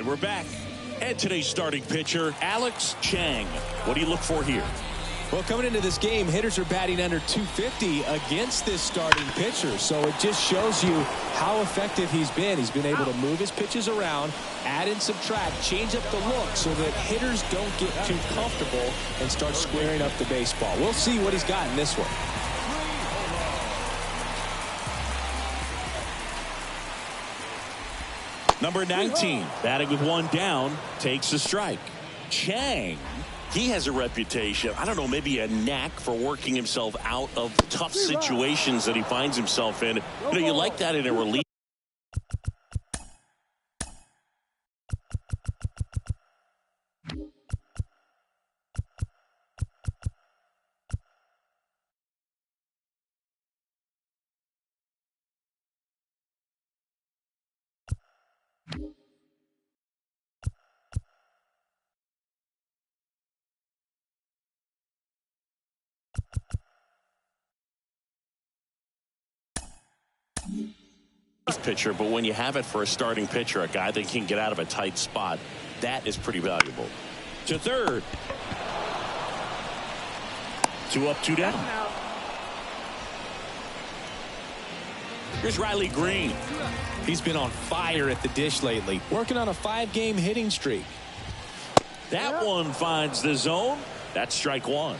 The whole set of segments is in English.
And we're back. And today's starting pitcher, Alex Chang. What do you look for here? Well, coming into this game, hitters are batting under 250 against this starting pitcher. So it just shows you how effective he's been. He's been able to move his pitches around, add and subtract, change up the look so that hitters don't get too comfortable and start squaring up the baseball. We'll see what he's got in this one. Number 19, batting with one down, takes a strike. Chang, he has a reputation, I don't know, maybe a knack for working himself out of tough situations that he finds himself in. You know, you like that in a relief. Pitcher, but when you have it for a starting pitcher, a guy that can get out of a tight spot, that is pretty valuable. To third. 2 up, 2 down. Here's Riley Green. He's been on fire at the dish lately, working on a 5-game hitting streak. That one finds the zone. That's strike one.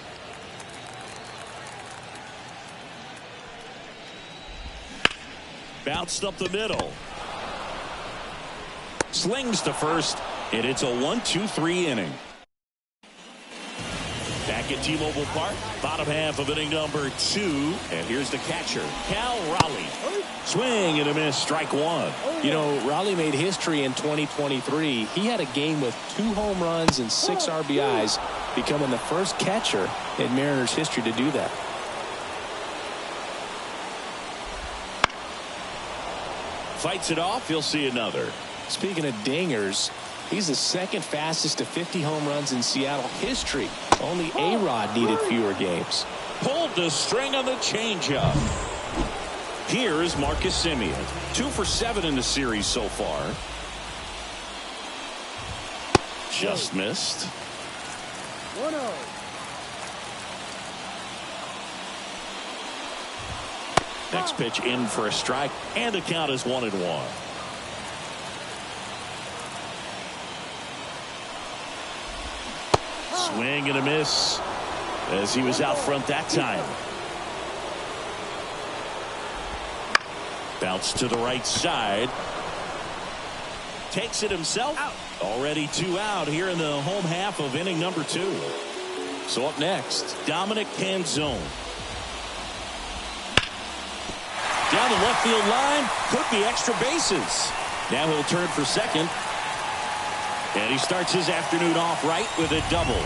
Bounced up the middle. Slings to first, and it's a 1-2-3 inning. Back at T-Mobile Park, bottom half of inning number 2. And here's the catcher, Cal Raleigh. Swing and a miss, strike one. You know, Raleigh made history in 2023. He had a game with 2 home runs and 6 RBIs, becoming the first catcher in Mariners history to do that. Fights it off, you'll see another. Speaking of dingers, he's the second fastest to 50 home runs in Seattle history. Only A-Rod needed fewer games. Pulled the string on the changeup. Here's Marcus Semien. 2 for 7 in the series so far. Just missed. 1-0. Next pitch in for a strike, and the count is 1-1. Swing and a miss as he was out front that time. Bounce to the right side. Takes it himself. Already 2 out here in the home half of inning number 2. So up next, Dominic Canzone. Down the left field line, could be extra bases. Now he'll turn for second. And he starts his afternoon off right with a double.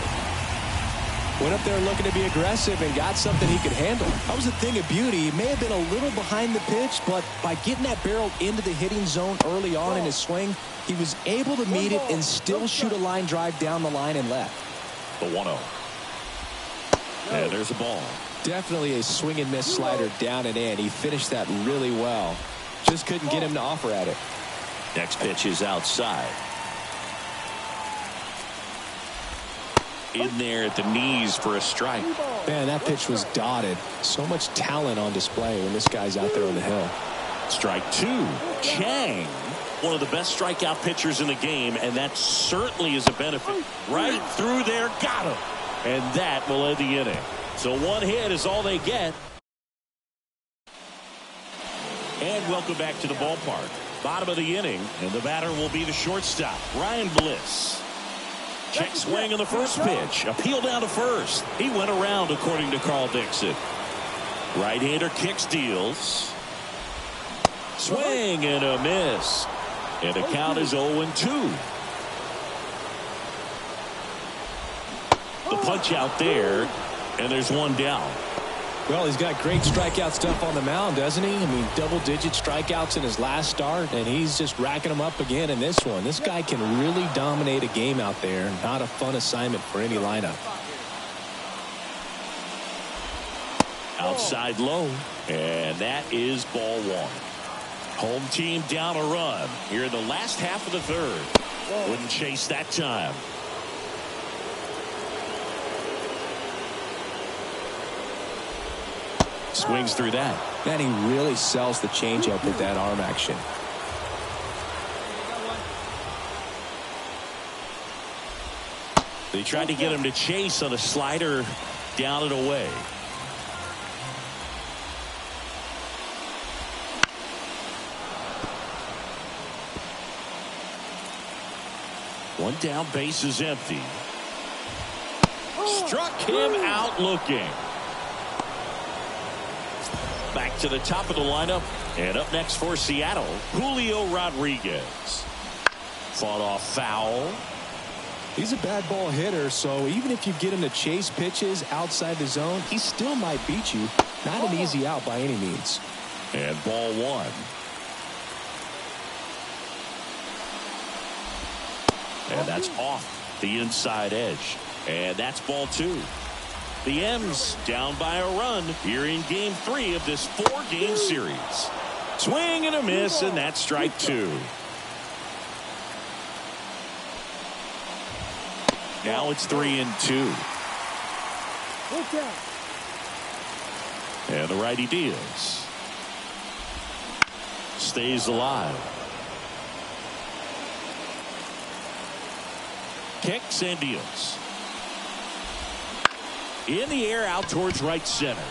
Went up there looking to be aggressive and got something he could handle. That was a thing of beauty. He may have been a little behind the pitch, but by getting that barrel into the hitting zone early on in his swing, he was able to meet it and still shoot a line drive down the line and left. The 1-0. And there's a ball. Definitely a swing and miss slider down and in. He finished that really well. Just couldn't get him to offer at it. Next pitch is outside. In there at the knees for a strike. Man, that pitch was dotted. So much talent on display when this guy's out there on the hill. Strike 2. Chang, one of the best strikeout pitchers in the game, and that certainly is a benefit. Right through there, got him. And that will end the inning. So 1 hit is all they get. And welcome back to the ballpark. Bottom of the inning, and the batter will be the shortstop, Ryan Bliss. Check swing on the first pitch. Appeal down to first. He went around, according to Carl Dixon. Right-hander kicks, deals. Swing and a miss. And the count is 0-2. The punch out there, and there's 1 down. Well, he's got great strikeout stuff on the mound, doesn't he? I mean, double-digit strikeouts in his last start, and he's just racking them up again in this one. This guy can really dominate a game out there. Not a fun assignment for any lineup. Outside low, and that is ball 1. Home team down a run here in the last half of the third. Wouldn't chase that time. Swings through that. Man, he really sells the changeup with that arm action. They tried to get him to chase on a slider down and away. One down, base is empty. Struck him out looking. Back to the top of the lineup. And up next for Seattle, Julio Rodriguez. Fought off foul. He's a bad ball hitter, so even if you get him to chase pitches outside the zone, he still might beat you. Not an easy out by any means. And ball one. And that's off the inside edge. And that's ball two. The M's down by a run here in game 3 of this 4-game series. Swing and a miss, and that's strike 2. Now it's 3-2. And the righty deals. Stays alive. Kicks and deals. In the air out towards right center.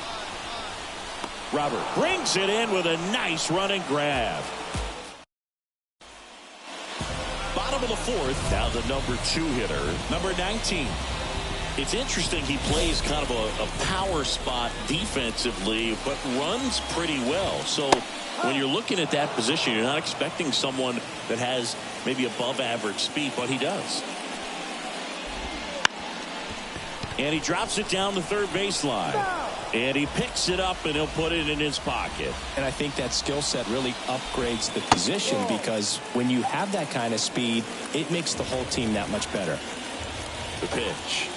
Robert brings it in with a nice run and grab. Bottom of the 4th. Now the number 2 hitter, number 19. It's interesting, he plays kind of a power spot defensively, but runs pretty well. So when you're looking at that position, you're not expecting someone that has maybe above average speed, but he does. And he drops it down the third baseline. And he picks it up and he'll put it in his pocket. And I think that skill set really upgrades the position, because when you have that kind of speed, it makes the whole team that much better. The pitch.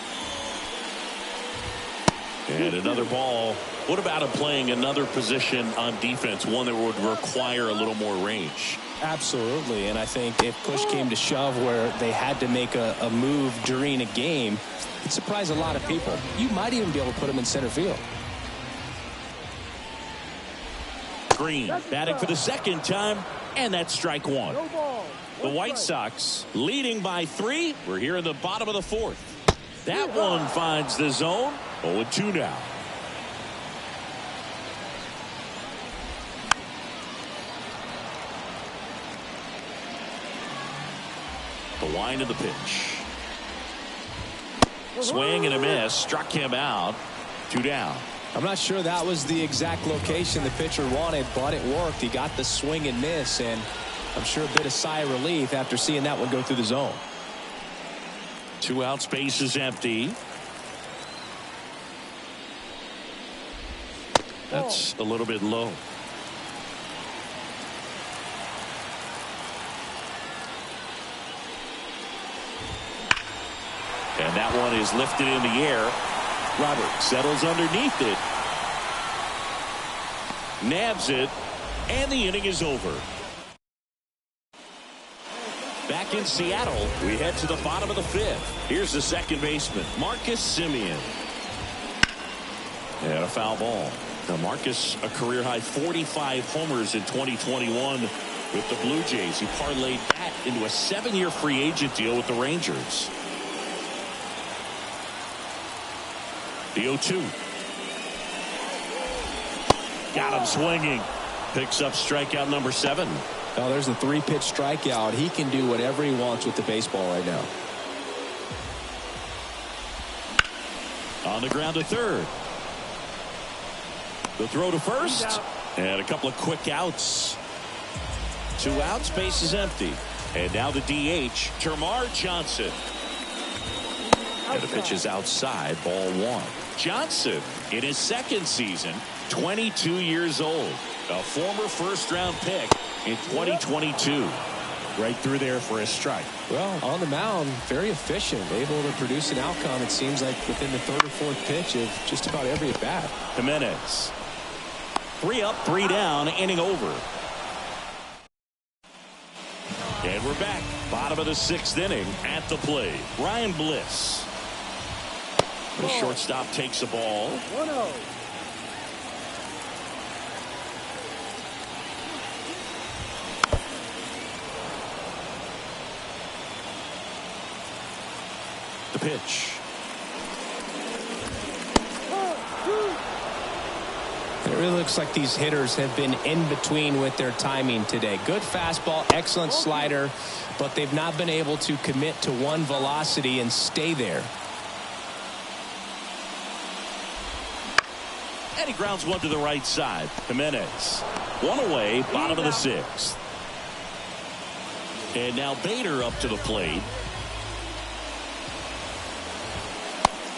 And another ball. What about him playing another position on defense, one that would require a little more range? Absolutely. And I think if push came to shove where they had to make a move during a game, it'd surprise a lot of people. You might even be able to put him in center field. Green batting for the second time, and that's strike 1. The White Sox leading by 3. We're here in the bottom of the 4th. That one finds the zone. 0-2 now. The wind of the pitch. Swing and a miss. Struck him out. 2 down. I'm not sure that was the exact location the pitcher wanted, but it worked. He got the swing and miss, and I'm sure a bit of sigh of relief after seeing that one go through the zone. 2 out, space is empty. That's a little bit low. And that one is lifted in the air. Robert settles underneath it. Nabs it. And the inning is over. Back in Seattle, we head to the bottom of the 5th. Here's the second baseman, Marcus Semien. And a foul ball. Now Marcus, a career-high 45 homers in 2021 with the Blue Jays. He parlayed that into a 7-year free agent deal with the Rangers. The 0-2. Got him swinging. Picks up strikeout number 7. Oh, there's a 3-pitch strikeout. He can do whatever he wants with the baseball right now. On the ground to third. The throw to first. And a couple of quick outs. 2 outs, base is empty. And now the DH, Termarr Johnson. And the pitch is outside, ball 1. Johnson, in his second season, 22 years old. A former first-round pick in 2022. Right through there for a strike. Well, on the mound, very efficient, able to produce an outcome, it seems like, within the 3rd or 4th pitch of just about every at-bat. Jimenez. 3 up, 3 down, inning over. And we're back. Bottom of the 6th inning at the plate. Ryan Bliss. The shortstop takes the ball. 1-0. The pitch. It really looks like these hitters have been in between with their timing today. Good fastball, excellent slider, but they've not been able to commit to one velocity and stay there. And he grounds one to the right side. Jimenez. One away, bottom of the 6th. And now Bader up to the plate.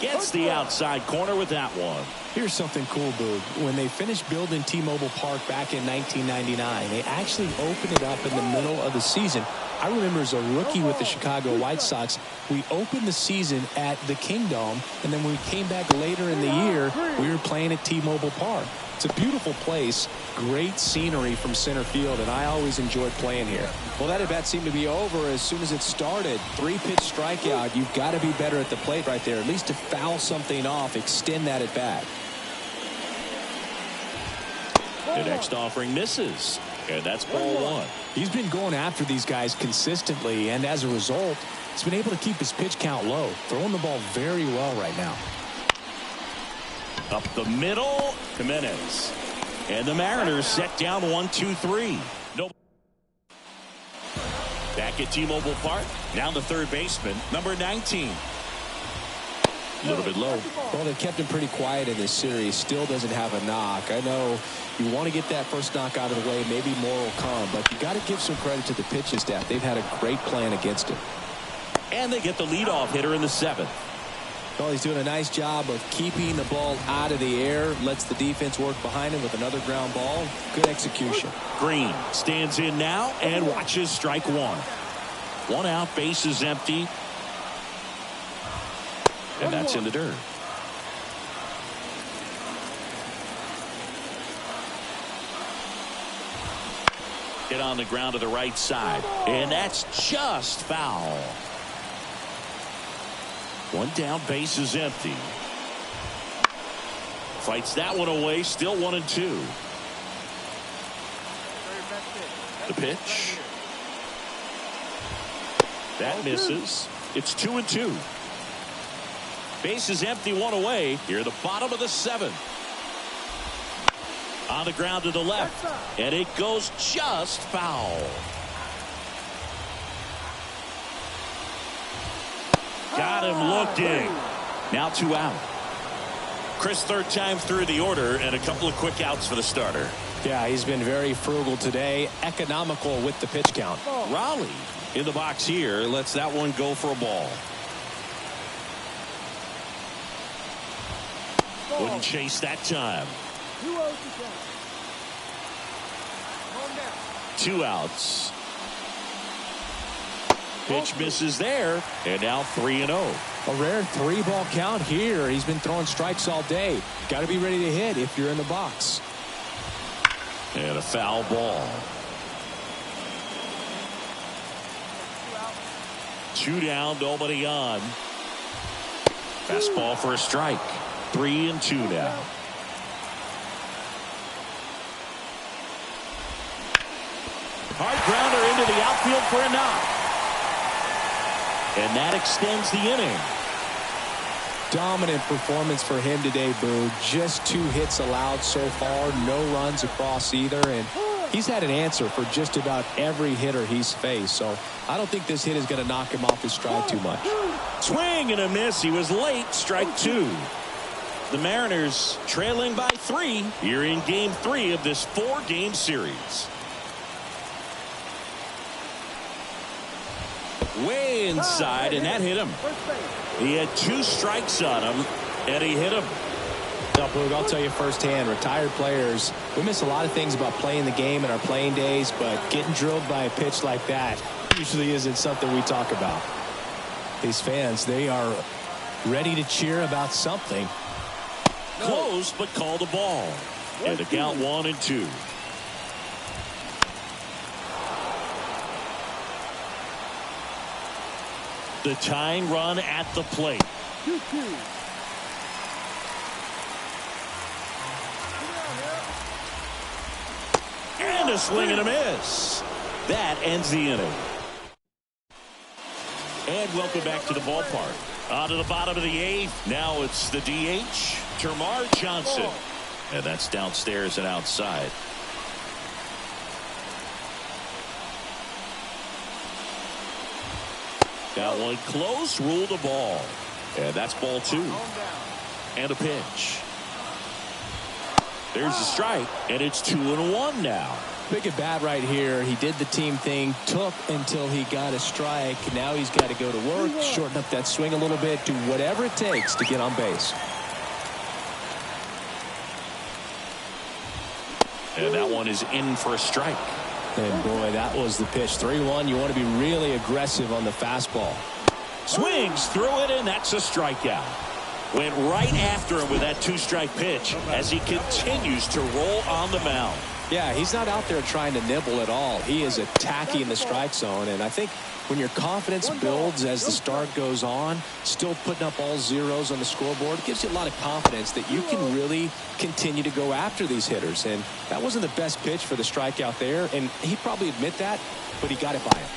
Gets the outside corner with that one. Here's something cool, Boog. When they finished building T-Mobile Park back in 1999, they actually opened it up in the middle of the season. I remember as a rookie with the Chicago White Sox, we opened the season at the Kingdome, and then when we came back later in the year, we were playing at T-Mobile Park. It's a beautiful place, great scenery from center field, and I always enjoyed playing here. Well, that at-bat seemed to be over as soon as it started. 3-pitch strikeout. You've got to be better at the plate right there, at least to foul something off, extend that at-bat. The next offering misses, and that's ball 1. He's been going after these guys consistently, and as a result, he's been able to keep his pitch count low, throwing the ball very well right now. Up the middle, Jimenez. And the Mariners set down 1-2-3. No. Back at T-Mobile Park. Now the third baseman, number 19. A little bit low. Well, they've kept him pretty quiet in this series. Still doesn't have a knock. I know you want to get that first knock out of the way. Maybe more will come, but you got to give some credit to the pitching staff. They've had a great plan against him. And they get the leadoff hitter in the 7th. Well, he's doing a nice job of keeping the ball out of the air. Lets the defense work behind him with another ground ball. Good execution. Green stands in now and watches strike 1. 1 out, base is empty. And that's in the dirt. Hit on the ground to the right side. And that's just foul. 1 down, base is empty. Fights that one away, still 1-2. The pitch. That misses. It's 2-2. Base is empty, 1 away. Here at the bottom of the 7th. On the ground to the left. And it goes just foul. Got him looking. Now 2 out. Chris, third time through the order and a couple of quick outs for the starter. Yeah, he's been very frugal today. Economical with the pitch count. Raleigh in the box here. Lets that one go for a ball. Wouldn't chase that time. 2 outs. Pitch misses there, and now 3-0. A rare 3-ball count here. He's been throwing strikes all day. Got to be ready to hit if you're in the box. And a foul ball. 2 down, nobody on. Fastball for a strike. 3-2 now. Hard grounder into the outfield for a knock. And that extends the inning. Dominant performance for him today, Boo. Just 2 hits allowed so far. No runs across either. And he's had an answer for just about every hitter he's faced. So I don't think this hit is going to knock him off his stride too much. Swing and a miss. He was late. Strike 2. The Mariners trailing by 3 here in game 3 of this 4-game series. Way inside, and that hit him. He had 2 strikes on him, and he hit him. Now, Boog, I'll tell you firsthand, retired players, we miss a lot of things about playing the game in our playing days, but getting drilled by a pitch like that usually isn't something we talk about. These fans, they are ready to cheer about something. Close, but called a ball. And the count 1-2. The tying run at the plate. 2-2. And a swing and a miss. That ends the inning. And welcome back to the ballpark. On to the bottom of the eighth. Now it's the DH, Termarr Johnson. And that's downstairs and outside. That one close, ruled a ball. And that's ball 2. And a pitch. There's the strike, and it's 2-1 now. Big at bat right here. He did the team thing, took until he got a strike. Now he's got to go to work, shorten up that swing a little bit, do whatever it takes to get on base. And that one is in for a strike. And boy, that was the pitch. 3-1. You want to be really aggressive on the fastball. Swings through it, and that's a strikeout. Went right after him with that 2-strike pitch as he continues to roll on the mound. Yeah, he's not out there trying to nibble at all. He is attacking the strike zone, and I think when your confidence builds as the start goes on, still putting up all zeros on the scoreboard, it gives you a lot of confidence that you can really continue to go after these hitters. And that wasn't the best pitch for the strikeout there, and he'd probably admit that, but he got it by him.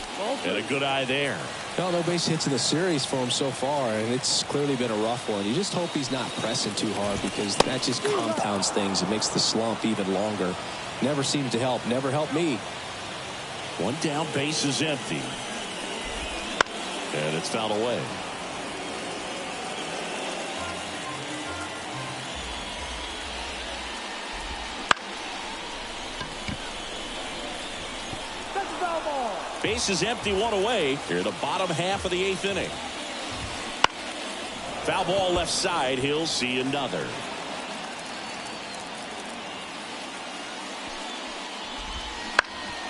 And a good eye there. No base hits in the series for him so far, and it's clearly been a rough one. You just hope he's not pressing too hard, because that just compounds things. It makes the slump even longer. Never seems to help. Never helped me. One down, base is empty. And it's fouled away. Base is empty, one away. Here in the bottom half of the eighth inning. Foul ball left side. He'll see another.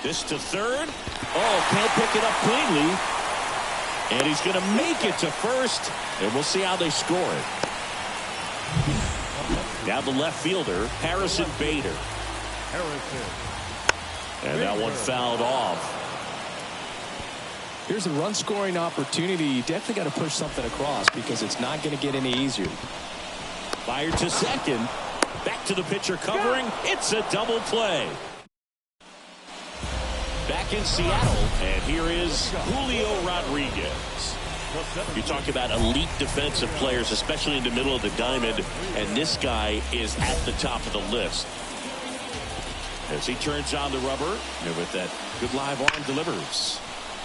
This to third. Oh, can't pick it up cleanly. And he's going to make it to first. And we'll see how they score it. Now the left fielder, Harrison Bader. And that one fouled off. Here's a run-scoring opportunity. You definitely got to push something across, because it's not going to get any easier. Fired to second. Back to the pitcher covering. It's a double play. Back in Seattle, and here is Julio Rodriguez. You talk about elite defensive players, especially in the middle of the diamond, and this guy is at the top of the list. As he turns on the rubber, and with that good live arm delivers.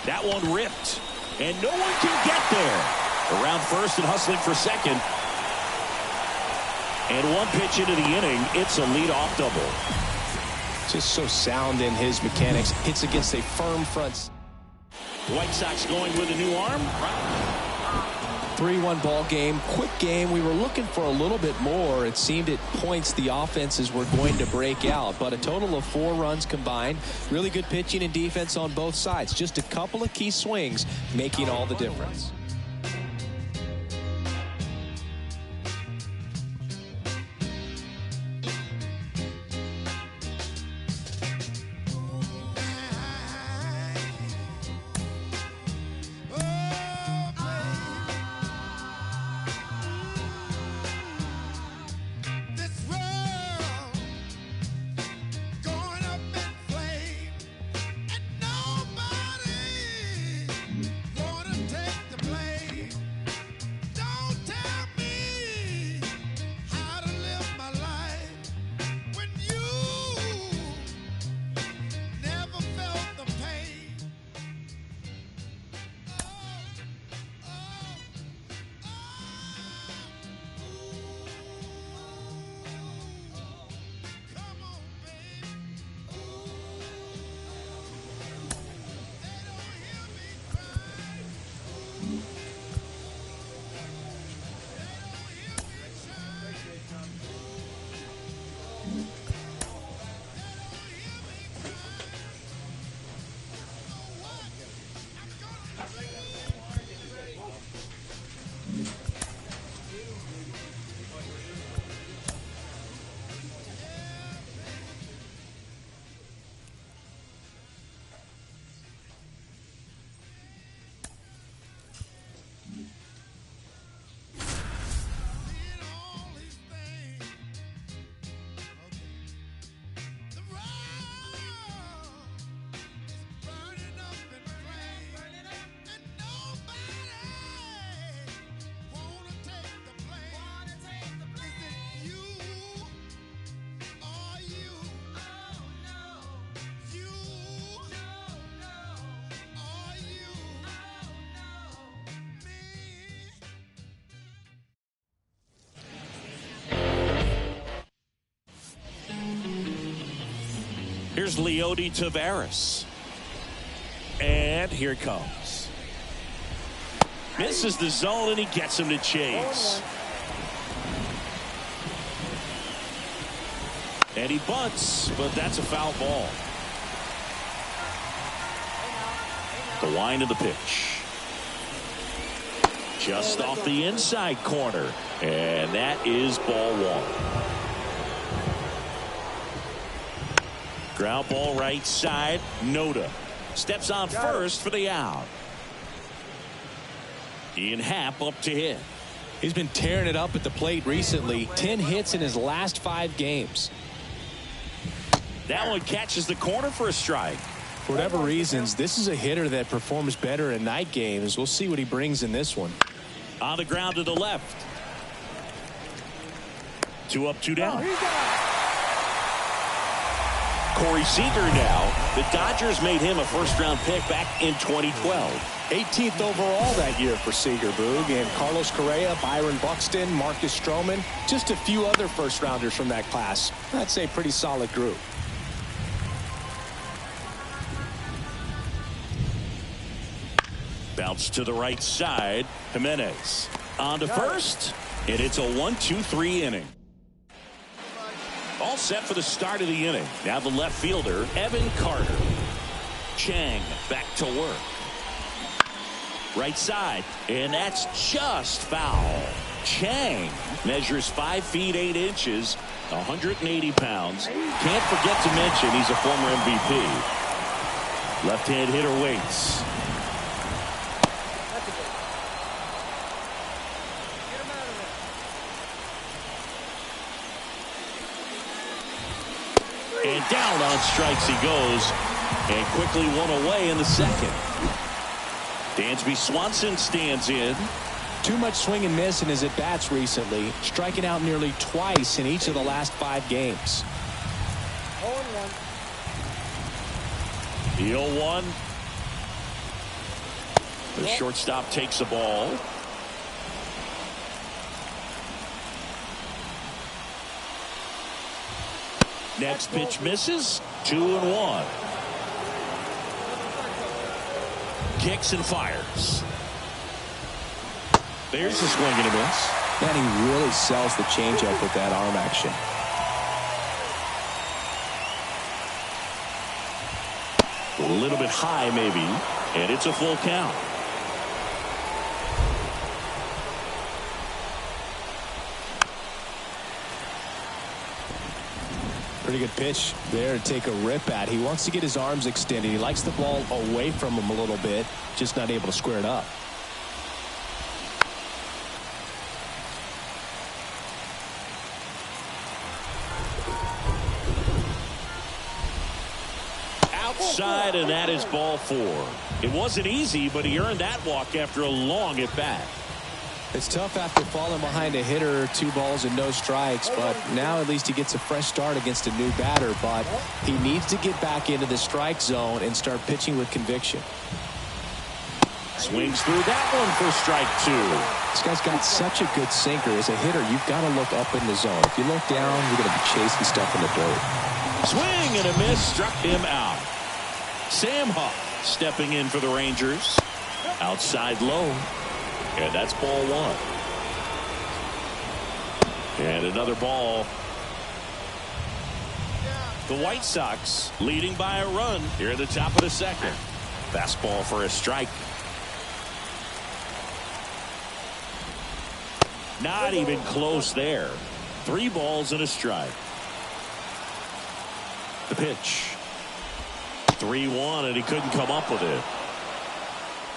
That one ripped, and no one can get there. Around first and hustling for second. And one pitch into the inning, it's a leadoff double. Just so sound in his mechanics. Hits against a firm front. The White Sox going with a new arm. 3-1 ball game. Quick game. We were looking for a little bit more. It seemed at points the offenses were going to break out, but a total of 4 runs combined. Really good pitching and defense on both sides. Just a couple of key swings making all the difference. Take the blame. Here's Leody Taveras. And here it comes. Misses the zone, and he gets him to chase. And he bunts, but that's a foul ball. The wind of the pitch. Just off the inside corner. And that is ball one. Ground ball right side. Noda steps on first for the out. Ian Happ up to hit. He's been tearing it up at the plate recently. 10 hits in his last 5 games. That one catches the corner for a strike. For whatever reasons, this is a hitter that performs better in night games. We'll see what he brings in this one. On the ground to the left. 2 up, 2 down. Corey Seager now. The Dodgers made him a first-round pick back in 2012. 18th overall that year for Seager, Boog. And Carlos Correa, Byron Buxton, Marcus Stroman, just a few other first-rounders from that class. I'd say pretty solid group. Bounce to the right side. Jimenez on to first. And it's a 1-2-3 inning. All set for the start of the inning. Now the left fielder, Evan Carter. Chang back to work. Right side. And that's just foul. Chang measures 5 feet 8 inches, 180 pounds. Can't forget to mention he's a former MVP. Left-hand hitter waits. And down on strikes he goes, and quickly one away in the second. Dansby Swanson stands in. Too much swing and miss in his at-bats recently, striking out nearly twice in each of the last 5 games. 0-1. The 0-1. The shortstop takes the ball. Next pitch misses. 2-1. Kicks and fires. There's a swing and a miss. Man, he really sells the changeup with that arm action. A little bit high maybe, and it's a full count. Pretty good pitch there to take a rip at. He wants to get his arms extended. He likes the ball away from him a little bit, just not able to square it up. Outside, and that is ball 4. It wasn't easy, but he earned that walk after a long at bat. It's tough after falling behind a hitter, 2 balls and no strikes, but now at least he gets a fresh start against a new batter. But he needs to get back into the strike zone and start pitching with conviction. Swings through that one for strike 2. This guy's got such a good sinker. As a hitter, you've got to look up in the zone. If you look down, you're going to be chasing stuff in the dirt. Swing and a miss, struck him out. Sam Huff stepping in for the Rangers. Outside low. And that's ball 1. And another ball. The White Sox leading by a run here at the top of the second. Fastball for a strike. Not even close there. 3 balls and a strike. The pitch. 3-1, and he couldn't come up with it.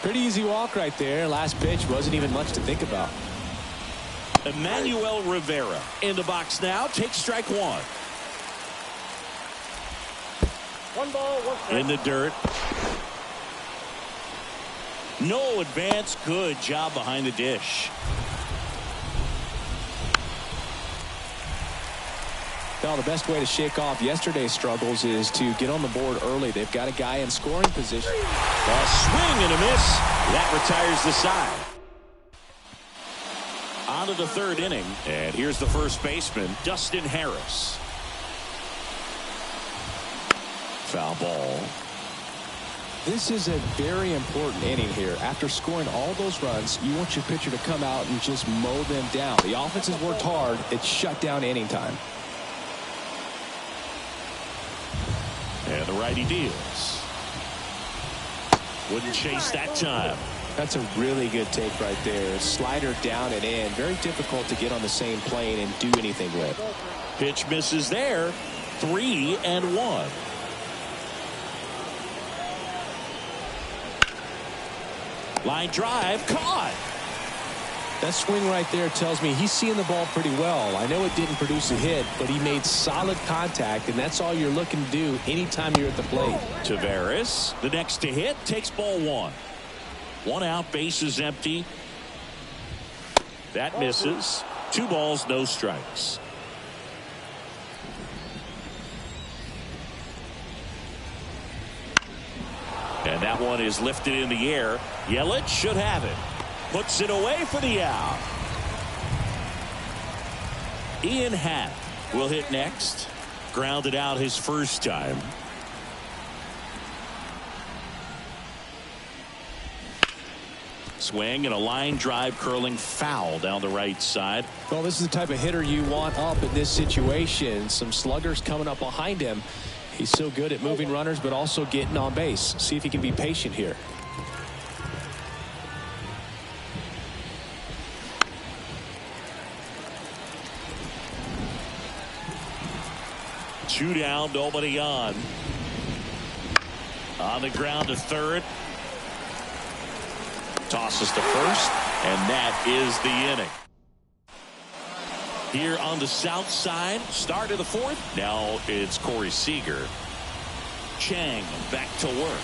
Pretty easy walk right there. Last pitch wasn't even much to think about. Emmanuel Rivera in the box now. Takes strike 1. 1 ball, 1 strike. In the dirt. No advance. Good job behind the dish. Well, the best way to shake off yesterday's struggles is to get on the board early. They've got a guy in scoring position. A swing and a miss. That retires the side. On to the 3rd inning. And here's the first baseman, Dustin Harris. Foul ball. This is a very important inning here. After scoring all those runs, you want your pitcher to come out and just mow them down. The offense has worked hard. It's shut down inning time. And the righty deals. Wouldn't chase that time. That's a really good take right there. Slider down and in. Very difficult to get on the same plane and do anything with. Pitch misses there. 3-1. Line drive, caught. That swing right there tells me he's seeing the ball pretty well. I know it didn't produce a hit, but he made solid contact, and that's all you're looking to do anytime you're at the plate. Tavares, the next to hit, takes ball one. One out, bases empty. That misses. 2 balls, no strikes. And that one is lifted in the air. Yelich should have it. Puts it away for the out. Ian Happ will hit next. Grounded out his first time. Swing and a line drive curling foul down the right side. Well, this is the type of hitter you want up in this situation. Some sluggers coming up behind him. He's so good at moving runners, but also getting on base. See if he can be patient here. Two down, nobody on. On the ground to third. Tosses to first, and that is the inning. Here on the south side, start of the fourth. Now it's Corey Seager. Chang back to work.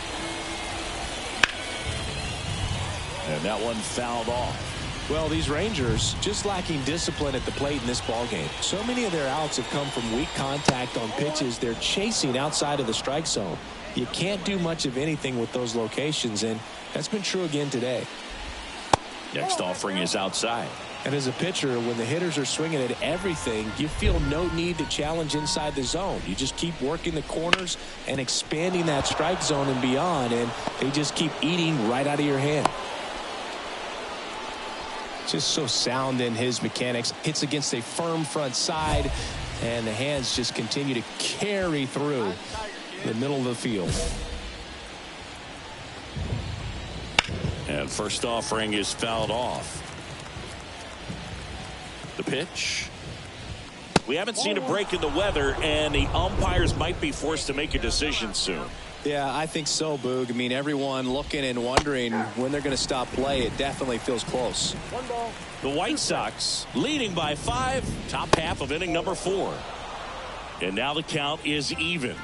And that one fouled off. Well, these Rangers just lacking discipline at the plate in this ballgame. So many of their outs have come from weak contact on pitches they're chasing outside of the strike zone. You can't do much of anything with those locations, and that's been true again today. Next offering is outside. And as a pitcher, when the hitters are swinging at everything, you feel no need to challenge inside the zone. You just keep working the corners and expanding that strike zone and beyond, and they just keep eating right out of your hand. Just so sound in his mechanics. Hits against a firm front side, and the hands just continue to carry through the middle of the field. And first offering is fouled off. The pitch. We haven't seen a break in the weather, and the umpires might be forced to make a decision soon. Yeah, I think so, Boog. I mean, everyone looking and wondering when they're going to stop play. It definitely feels close. The White Sox leading by 5, top half of inning number 4. And now the count is even.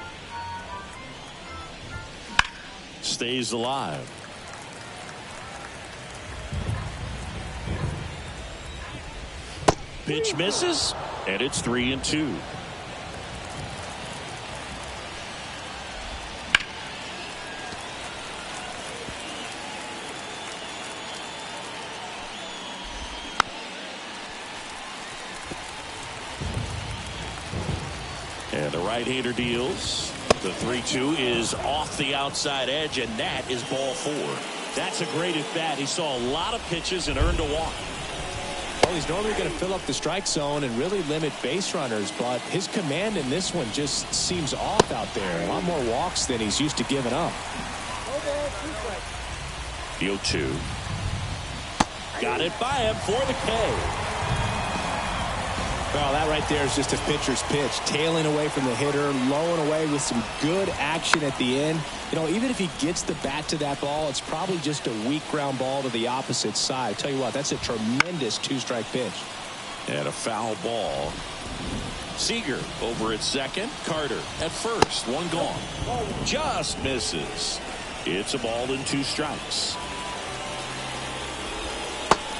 Stays alive. Pitch misses, and it's 3-2. And the right-hander deals. The 3-2 is off the outside edge, and that is ball 4. That's a great at-bat. He saw a lot of pitches and earned a walk. Well, he's normally going to fill up the strike zone and really limit base runners, but his command in this one just seems off out there. A lot more walks than he's used to giving up. The 0-2. Got it by him for the K. Well, that right there is just a pitcher's pitch. Tailing away from the hitter, lowing away with some good action at the end. You know, even if he gets the bat to that ball, it's probably just a weak ground ball to the opposite side. I tell you what, that's a tremendous 2-strike pitch. And a foul ball. Seager over at second. Carter at first. One gone. Just misses. It's a ball and 2 strikes.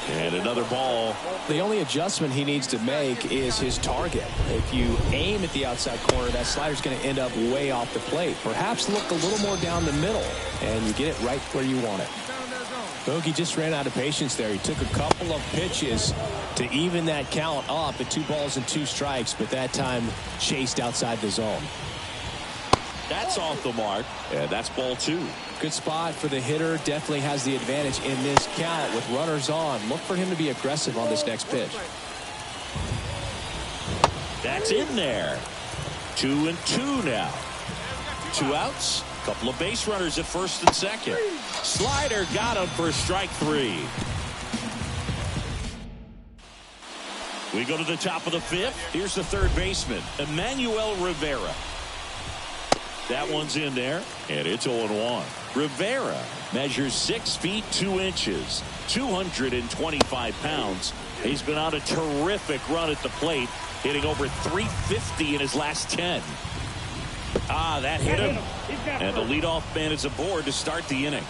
And another ball. The only adjustment he needs to make is his target. If you aim at the outside corner, that slider's going to end up way off the plate. Perhaps look a little more down the middle, and you get it right where you want it. Bogey just ran out of patience there. He took a couple of pitches to even that count up at 2 balls and 2 strikes, but that time chased outside the zone. That's off the mark, and that's ball 2. Good spot for the hitter. Definitely has the advantage in this count with runners on. Look for him to be aggressive on this next pitch. That's in there. 2-2 now. 2 outs. Couple of base runners at first and second. Slider got him for strike 3. We go to the top of the 5th. Here's the third baseman, Emmanuel Rivera. That one's in there, and it's 0-1. Rivera measures 6 feet 2 inches, 225 pounds. He's been on a terrific run at the plate, hitting over 350 in his last 10. That hit him. And the leadoff man is aboard to start the inning.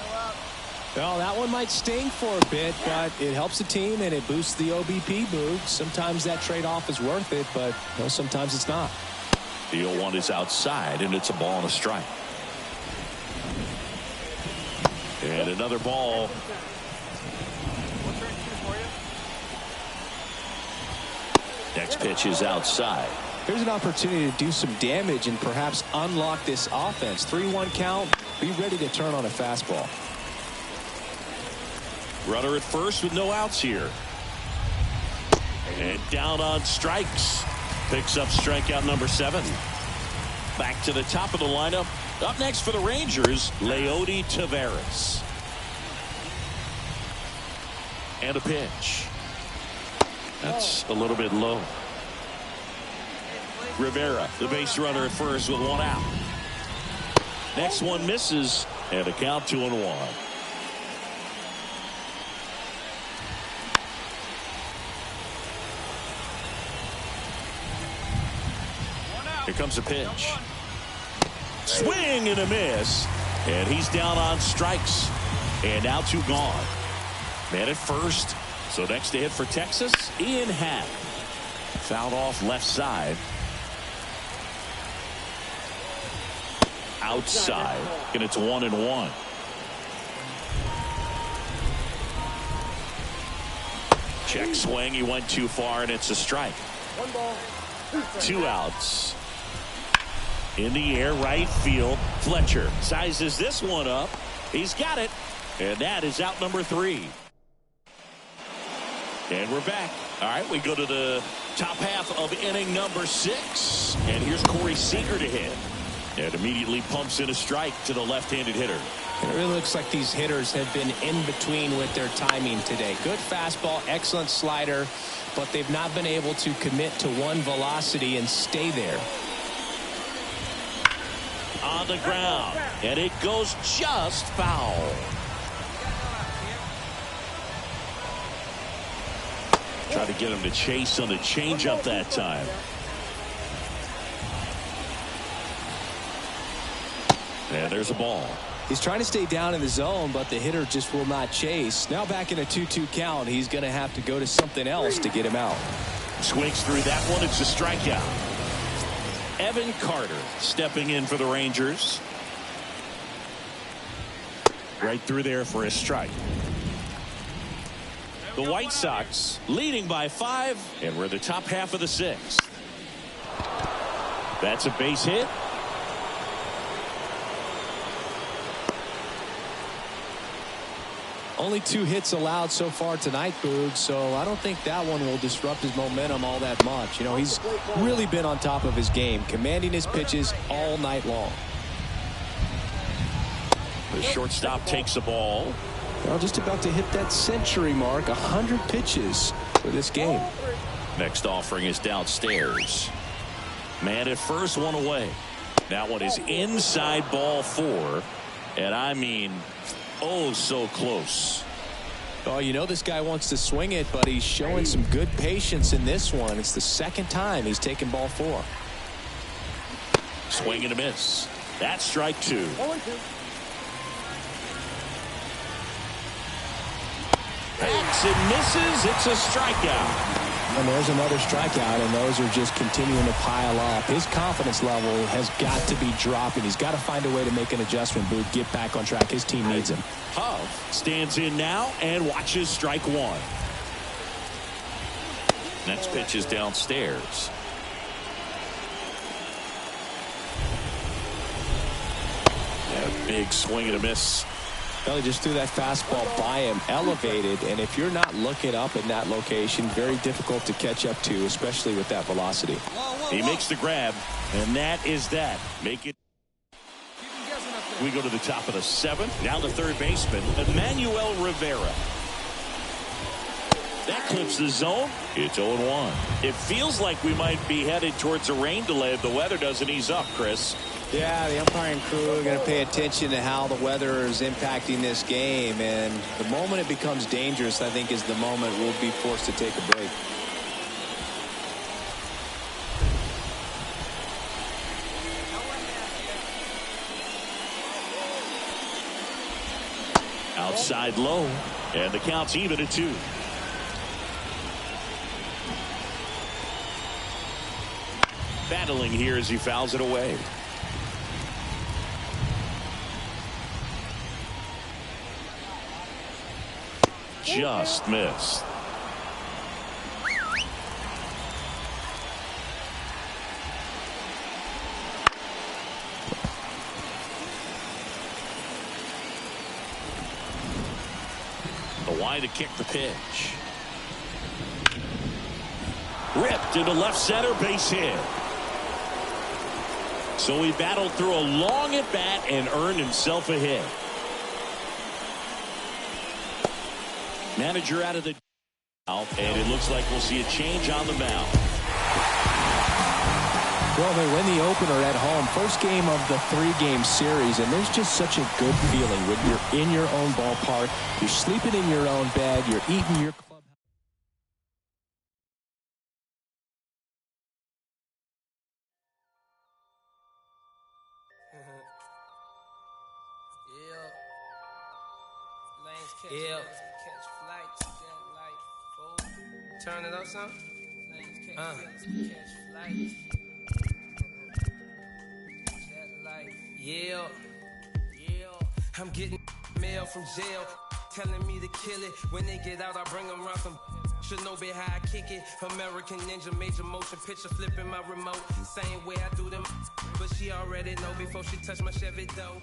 Well, that one might sting for a bit, but it helps the team and it boosts the OBP move. Sometimes that trade-off is worth it, but sometimes it's not. The 0-1 is outside, and it's a ball and a strike. And another ball. Next pitch is outside. Here's an opportunity to do some damage and perhaps unlock this offense. 3-1 count. Be ready to turn on a fastball. Runner at first with no outs here. And down on strikes. Picks up strikeout number 7. Back to the top of the lineup. Up next for the Rangers, Leody Taveras. And a pitch. That's a little bit low. Rivera, the base runner at first with 1 out. Next one misses, and a count 2-1. Here comes a pitch. Swing and a miss. And he's down on strikes. And now 2 gone. Man at first. So next to hit for Texas, Ian Happ. Fouled off left side. Outside. And it's 1-1. Check swing. He went too far, and it's a strike. 1 ball. 2 outs. In the air, right field. Fletcher sizes this one up. He's got it. And that is out number 3. And we're back. All right, we go to the top half of inning number 6. And here's Corey Seager to hit. And immediately pumps in a strike to the left-handed hitter. It really looks like these hitters have been in between with their timing today. Good fastball, excellent slider, but they've not been able to commit to one velocity and stay there. On the ground, and it goes just foul. Try to get him to chase on the changeup that time. And there's a ball. He's trying to stay down in the zone, but the hitter just will not chase. Now back in a 2-2 count, he's going to have to go to something else to get him out. Swings through that one. It's a strikeout. Evan Carter stepping in for the Rangers. Right through there for a strike. The White Sox leading by 5, and we're in the top half of the 6th. That's a base hit. Only 2 hits allowed so far tonight, Boog, so I don't think that one will disrupt his momentum all that much. He's really been on top of his game, commanding his pitches all night long. The shortstop takes the ball. Just about to hit that century mark, 100 pitches for this game. Next offering is downstairs. Man at first, 1 away. That one is inside ball 4, and I mean, oh, so close. Oh, this guy wants to swing it, but he's showing some good patience in this one. It's the second time he's taken ball 4. Swing and a miss. That's strike 2. 0-2. Hacks and misses. It's a strikeout. And there's another strikeout, and those are just continuing to pile up. His confidence level has got to be dropping. He's got to find a way to make an adjustment, Booth, get back on track. His team needs him. Huff stands in now and watches strike 1. Next pitch is downstairs. Big swing and a miss. Well, he just threw that fastball by him, elevated, and if you're not looking up in that location, very difficult to catch up to, especially with that velocity. He makes the grab, and that is that. Make it. We go to the top of the 7th. Now the third baseman, Emmanuel Rivera. That clips the zone. It's 0-1. It feels like we might be headed towards a rain delay if the weather doesn't ease up, Chris. Yeah, the umpiring crew are going to pay attention to how the weather is impacting this game, and the moment it becomes dangerous, I think, is the moment we'll be forced to take a break. Outside low, and the count's even at 2. Battling here as he fouls it away. Just missed. The wide to kick the pitch. Ripped into left center, base hit. So he battled through a long at bat and earned himself a hit. Manager out of the and it looks like we'll see a change on the mound. Well, they win the opener at home. First game of the 3-game series, and there's just such a good feeling when you're in your own ballpark. You're sleeping in your own bed. You're eating your club. Yeah. Turn it up some. Yeah. I'm getting mail from jail, telling me to kill it. When they get out, I bring them around some. Should know be how I kick it. American Ninja, major motion picture, flipping my remote. Same way I do them, but she already know before she touch my Chevy dough.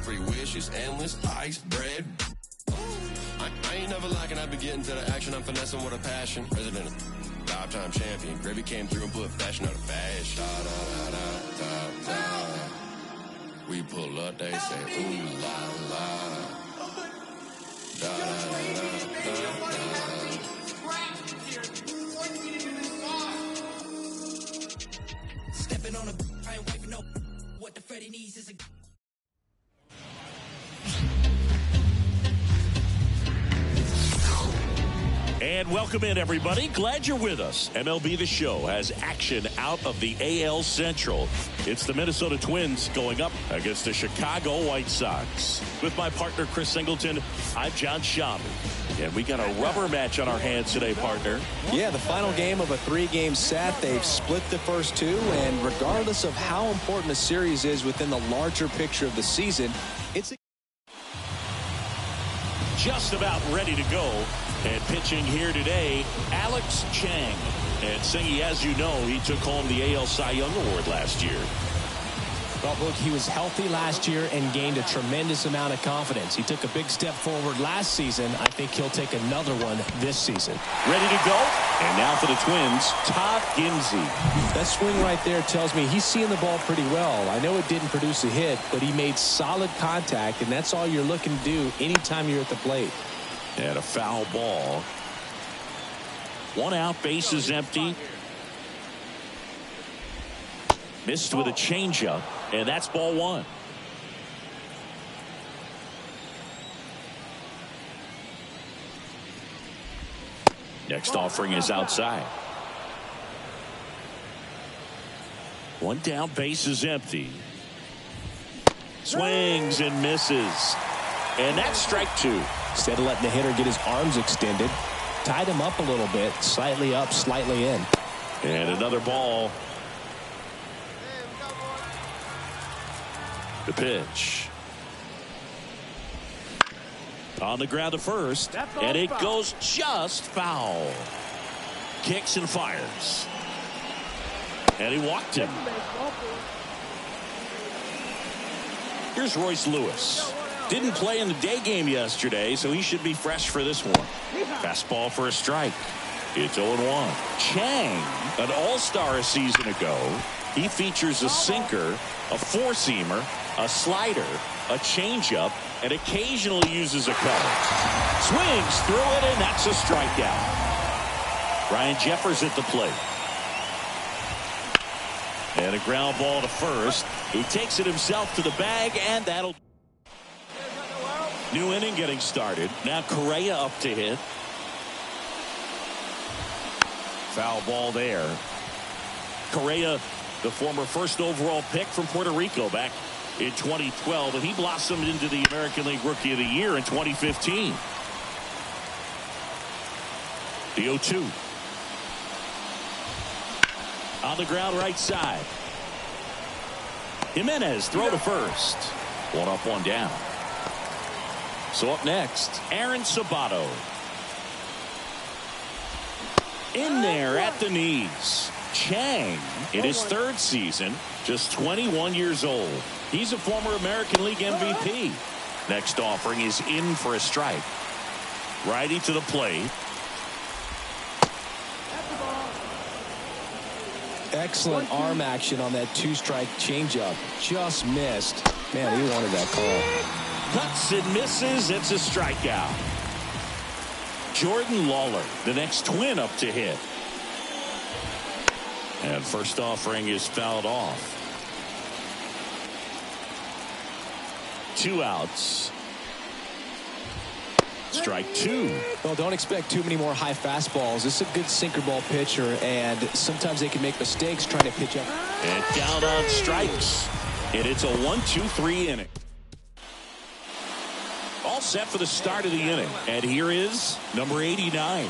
free wishes, endless ice bread. I ain't never lacking, I be getting to the action. I'm finessing with a passion. President, five-time champion. Gravy came through and put fashion on the fashion. Da, da, da, da, da. We pull up, they say, ooh la la. Da, da, da, da, da, da. Stepping on a, I ain't waving no. What the Freddy needs is a. And welcome in, everybody. Glad you're with us. MLB The Show has action out of the AL Central. It's the Minnesota Twins going up against the Chicago White Sox. With my partner, Chris Singleton, I'm John Schaub. And we got a rubber match on our hands today, partner. Yeah, the final game of a 3-game set. They've split the first two, and regardless of how important a series is within the larger picture of the season, it's just about ready to go. And pitching here today, Alex Chang. And Singy, as you know, he took home the AL Cy Young Award last year. Well, look, he was healthy last year and gained a tremendous amount of confidence. He took a big step forward last season. I think he'll take another one this season. Ready to go? And now for the Twins, Todd Ginsey. That swing right there tells me he's seeing the ball pretty well. I know it didn't produce a hit, but he made solid contact, and that's all you're looking to do anytime you're at the plate. And a foul ball. 1 out, bases empty. Missed with a changeup, and that's ball 1. Next offering is outside. 1 down, bases empty. Swings and misses. And that's strike 2. Instead of letting the hitter get his arms extended, tied him up a little bit, slightly up, slightly in. And another ball. The pitch. On the ground to first, and it goes just foul. Kicks and fires. And he walked him. Here's Royce Lewis. Didn't play in the day game yesterday, so he should be fresh for this one. Fastball for a strike. It's 0-1. Chang, an all-star a season ago. He features a sinker, a four-seamer, a slider, a changeup, and occasionally uses a cutter. Swings through it, and that's a strikeout. Ryan Jeffers at the plate. And a ground ball to first. He takes it himself to the bag, and that'll... New inning getting started. Now Correa up to hit. Foul ball there. Correa, the former first overall pick from Puerto Rico back in 2012, and he blossomed into the American League Rookie of the Year in 2015. The 0-2. On the ground right side. Jimenez throw to first. 1 up, 1 down. So up next, Aaron Sabato. In there at the knees. Chang, in his 3rd season, just 21 years old. He's a former American League MVP. Next offering is in for a strike. Righty to the plate. Excellent arm action on that 2-strike changeup. Just missed. Man, he wanted that call. Cuts and misses. It's a strikeout. Jordan Lawler, the next Twin up to hit. And first offering is fouled off. 2 outs. Strike 2. Well, don't expect too many more high fastballs. This is a good sinker ball pitcher, and sometimes they can make mistakes trying to pitch up. And down on strikes. And it's a 1-2-3 inning. All set for the start of the inning. And here is number 89.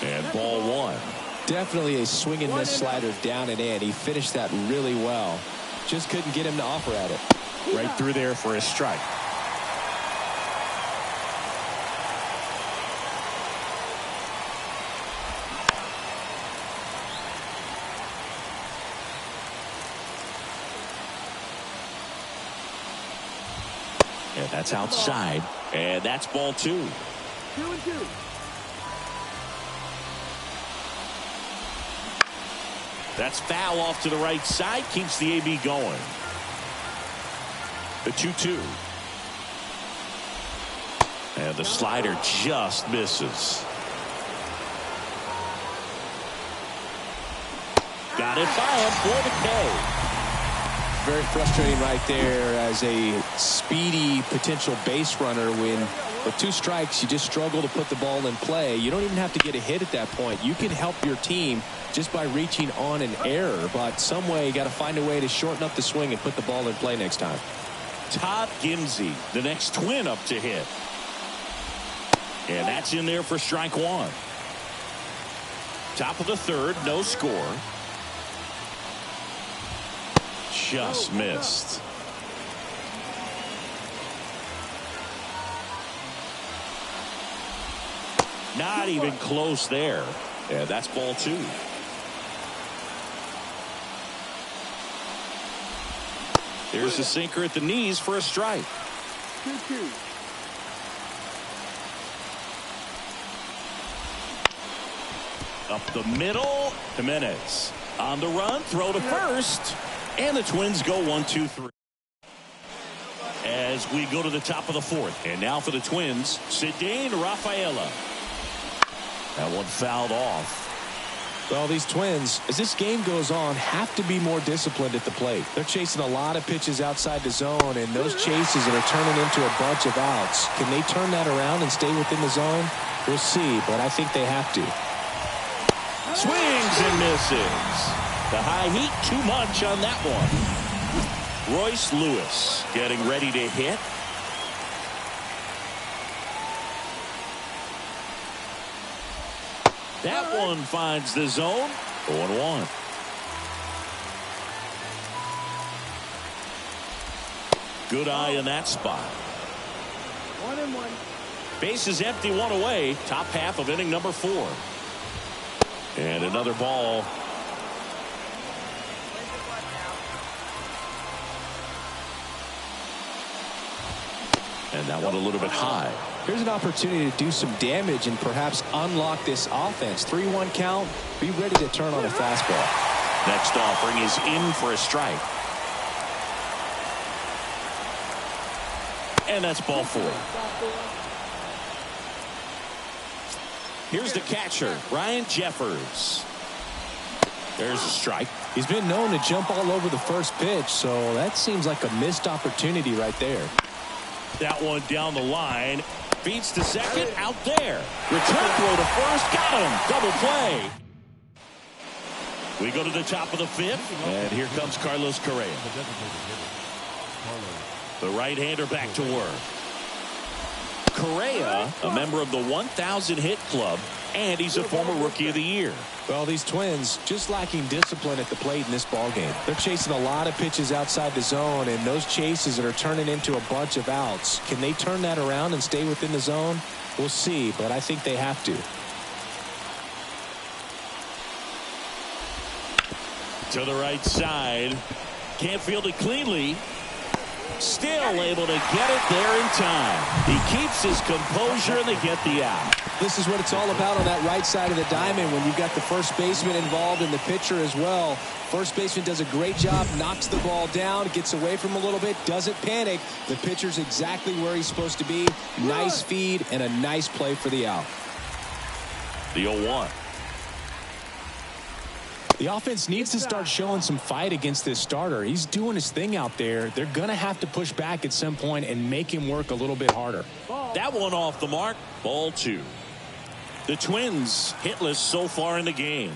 And ball 1. Definitely a swing and miss slider down and in. He finished that really well. Just couldn't get him to offer at it. Right through there for a strike. And that's outside. And that's ball 2. 2-2. That's foul off to the right side. Keeps the AB going. The 2-2. And the slider just misses. Got it by him for the K. Very frustrating right there as a speedy potential base runner when with 2 strikes you just struggle to put the ball in play. You don't even have to get a hit at that point. You can help your team just by reaching on an error, but some way you got to find a way to shorten up the swing and put the ball in play next time. Todd Gimsey, the next twin up to hit. And that's in there for strike 1. Top of the 3rd, no score. Just missed. Not even close there. Yeah, that's ball 2. There's a sinker at the knees for a strike. 2-2. Up the middle, Jimenez. On the run, throw to first. And the Twins go 1-2-3. As we go to the top of the 4th. And now for the Twins, Cedane Rafaela. That one fouled off. Well, these Twins, as this game goes on, have to be more disciplined at the plate. They're chasing a lot of pitches outside the zone, and those chases are turning into a bunch of outs. Can they turn that around and stay within the zone? We'll see, but I think they have to. Swings and misses. The high heat, too much on that one. Royce Lewis getting ready to hit. That one finds the zone. 0-1. Good eye in that spot. 1-1. Base is empty, 1 away. Top half of inning number 4. And another ball. And that one a little bit high. Here's an opportunity to do some damage and perhaps unlock this offense. 3-1 count. Be ready to turn on a fastball. Next offering is in for a strike. And that's ball 4. Here's the catcher, Ryan Jeffers. There's a strike. He's been known to jump all over the first pitch, so that seems like a missed opportunity right there. That one down the line. Feeds to second, out there. Return throw to first, got him. Double play. We go to the top of the 5th, and here comes Carlos Correa. The right-hander back to work. Correa, a member of the 1,000 hit club, and he's a former Rookie of the Year. Well, these Twins just lacking discipline at the plate in this ballgame. They're chasing a lot of pitches outside the zone, and those chases are turning into a bunch of outs. Can they turn that around and stay within the zone? We'll see, but I think they have to. To the right side. Can't field it cleanly. Still able to get it there in time. He keeps his composure, and they get the out. This is what it's all about on that right side of the diamond when you've got the first baseman involved and the pitcher as well. First baseman does a great job, knocks the ball down, gets away from him a little bit, doesn't panic. The pitcher's exactly where he's supposed to be. Nice feed and a nice play for the out. The 0-1. The offense needs to start showing some fight against this starter. He's doing his thing out there. They're going to have to push back at some point and make him work a little bit harder. That one off the mark. Ball 2. The Twins hitless so far in the game.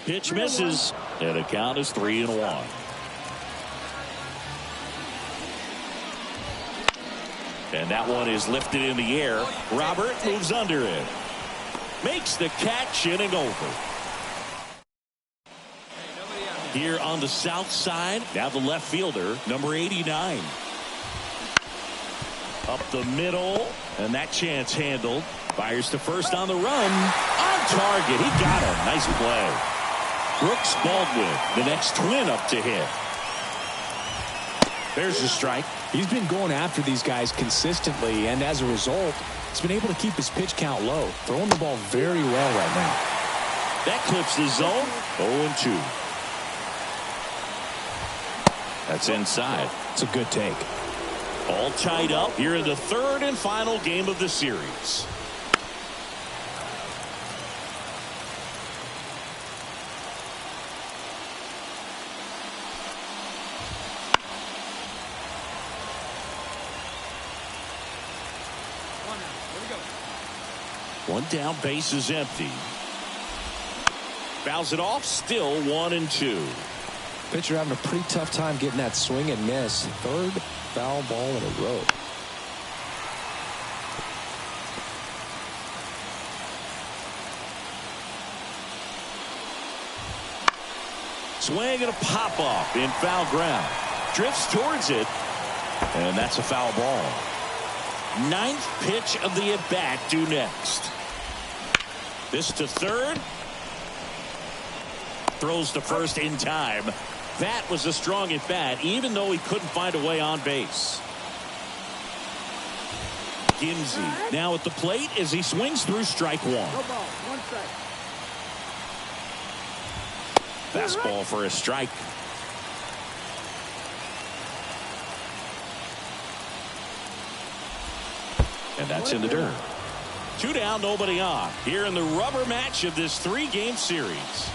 Pitch misses, and the count is 3-1. And that one is lifted in the air. Robert moves under it. Makes the catch, inning over. Here on the south side, now the left fielder, number 89. Up the middle, and that chance handled. Fires to first on the run. On target, he got him. Nice play. Brooks Baldwin, the next Twin up to hit. There's a strike. He's been going after these guys consistently, and as a result, he's been able to keep his pitch count low, throwing the ball very well right now. That clips the zone. 0-2. That's inside. It's a good take. All tied up here in the third and final game of the series. One down, base is empty. Fouls it off, still 1-2. Pitcher having a pretty tough time getting that swing and miss. Third foul ball in a row. Swing and a pop off in foul ground. Drifts towards it, and that's a foul ball. Ninth pitch of the at-bat due next. This to third. Throws to first in time. That was a strong at-bat, even though he couldn't find a way on base. Ginsey now at the plate as he swings through strike one. No ball, one strike. Fastball for a strike. And that's in the dirt. 2 down, nobody on. Here in the rubber match of this 3-game series.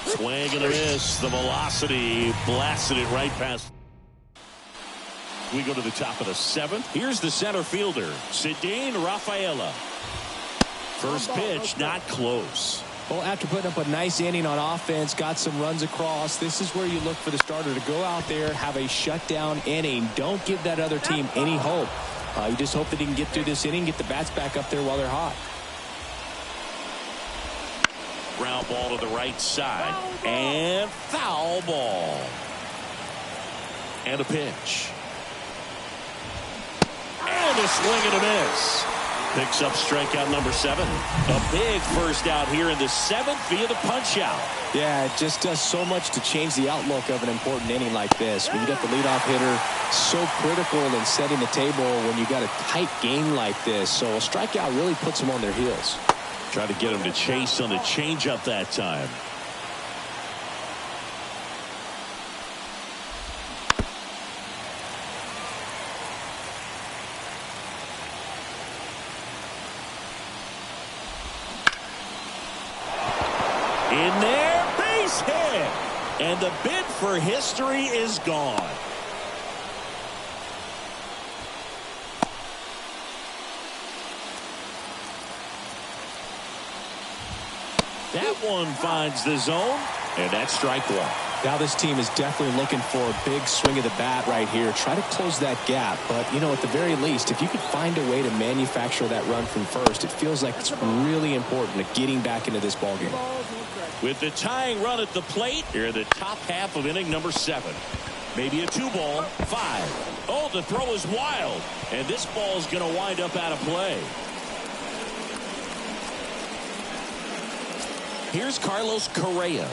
Swing and a miss. The velocity blasted it right past. We go to the top of the 7th. Here's the center fielder, Ceddanne Rafaela. First pitch, not close. Well, after putting up a nice inning on offense, got some runs across, this is where you look for the starter to go out there, have a shutdown inning. Don't give that other team any hope. You just hope that he can get through this inning, get the bats back up there while they're hot. Ground ball to the right side. And foul ball. And a pitch. And a swing and a miss. Picks up strikeout number 7. A big first out here in the 7th via the punch out. Yeah, it just does so much to change the outlook of an important inning like this. When you got the leadoff hitter, so critical in setting the table when you got a tight game like this. So a strikeout really puts them on their heels. Try to get him to chase on the changeup that time. In there, base hit. And the bid for history is gone. That one finds the zone, and that's strike one. Now this team is definitely looking for a big swing of the bat right here. Try to close that gap. But, you know, at the very least, if you could find a way to manufacture that run from first, it feels like it's really important to getting back into this ballgame. With the tying run at the plate, here in the top half of inning number 7. Maybe a 2-ball, 5. Oh, the throw is wild. And this ball is going to wind up out of play. Here's Carlos Correa.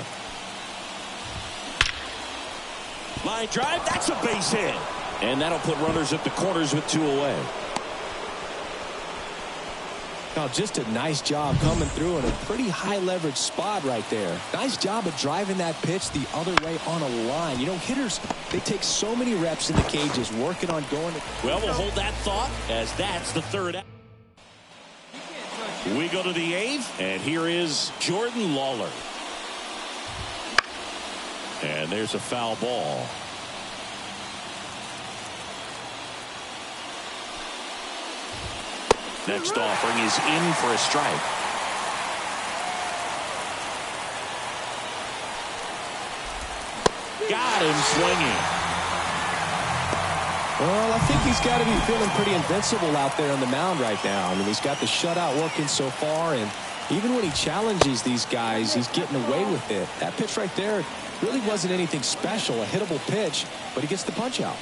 Line drive, that's a base hit. And that'll put runners at the corners with 2 away. Now, just a nice job coming through in a pretty high leverage spot right there. Nice job of driving that pitch the other way on a line. You know, hitters, they take so many reps in the cages working on going. Well, we'll hold that thought as that's the 3rd out. We go to the 8th, and here is Jordan Lawler. And there's a foul ball. Next offering is in for a strike. Got him swinging. Well, I think he's got to be feeling pretty invincible out there on the mound right now. I mean, he's got the shutout working so far, and even when he challenges these guys, he's getting away with it. That pitch right there really wasn't anything special, a hittable pitch, but he gets the punch out.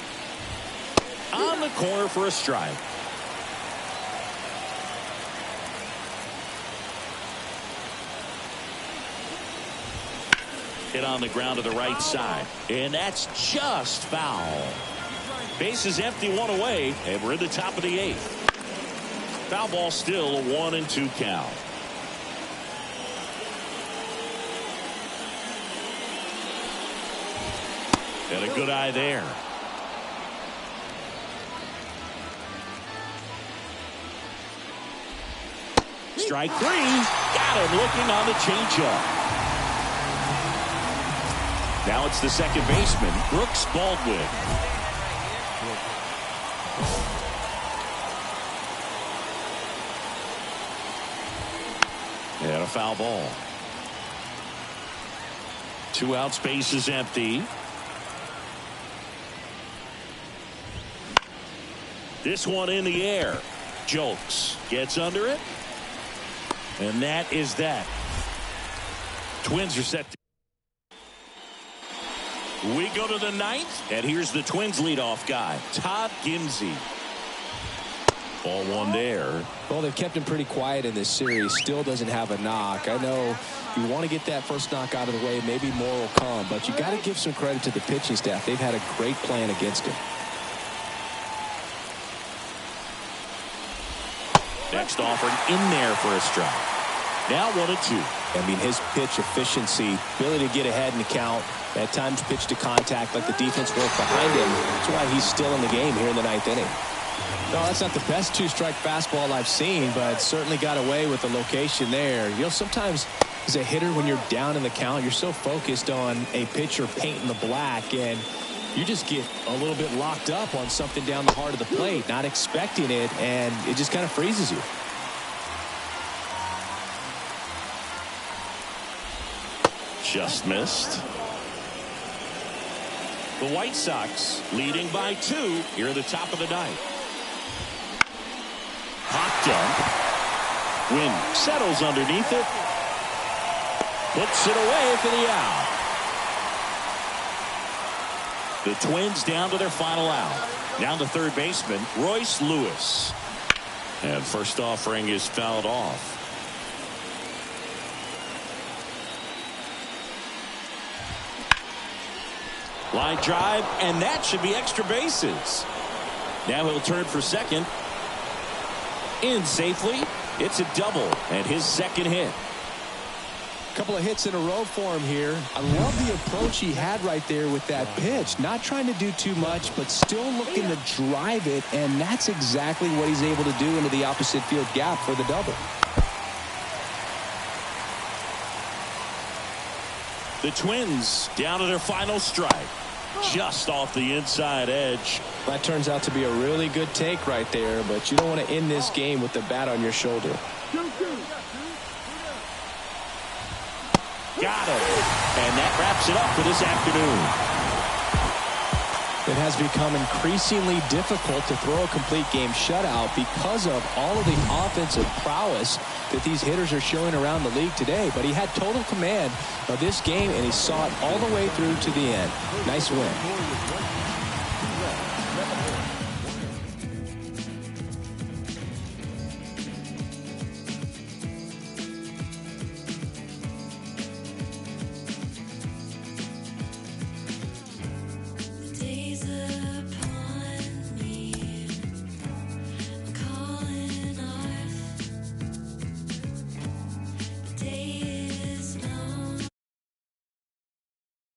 On the corner for a strike. Hit on the ground to the right side, and that's just foul. Base is empty, one away, and we're in the top of the 8th. Foul ball, still a 1-2 count. And a good eye there. Strike 3. Got him looking on the changeup. Now it's the second baseman, Brooks Baldwin. And a foul ball. 2 outs, base is empty. This one in the air. Jolks gets under it. And that is that. Twins are set. We go to the 9th, and here's the Twins leadoff guy, Todd Gimsey. Ball 1 there. Well, they've kept him pretty quiet in this series. Still doesn't have a knock. I know you want to get that first knock out of the way. Maybe more will come, but you got to give some credit to the pitching staff. They've had a great plan against him. Next offered in there for a strike. Now 1-2. I mean, his pitch efficiency, ability to get ahead in the count, at times pitch to contact, like the defense work behind him. That's why he's still in the game here in the 9th inning. No, that's not the best 2-strike fastball I've seen, but certainly got away with the location there. You know, sometimes as a hitter, when you're down in the count, you're so focused on a pitcher painting the black, and you just get a little bit locked up on something down the heart of the plate, not expecting it, and it just kind of freezes you. Just missed. The White Sox leading by 2 here at the top of the 9th. Popped up. Wynn settles underneath it. Puts it away for the out. The Twins down to their final out. Now the third baseman, Royce Lewis. And first offering is fouled off. Line drive, and that should be extra bases. Now he'll turn for second. In safely. It's a double, and his second hit. Couple of hits in a row for him here. I love the approach he had right there with that pitch. Not trying to do too much, but still looking to drive it, and that's exactly what he's able to do into the opposite field gap for the double. The Twins down to their final strike. Just off the inside edge. That turns out to be a really good take right there, but you don't want to end this game with the bat on your shoulder. Got it. And that wraps it up for this afternoon. It has become increasingly difficult to throw a complete game shutout because of all of the offensive prowess that these hitters are showing around the league today. But he had total command of this game, and he saw it all the way through to the end. Nice win.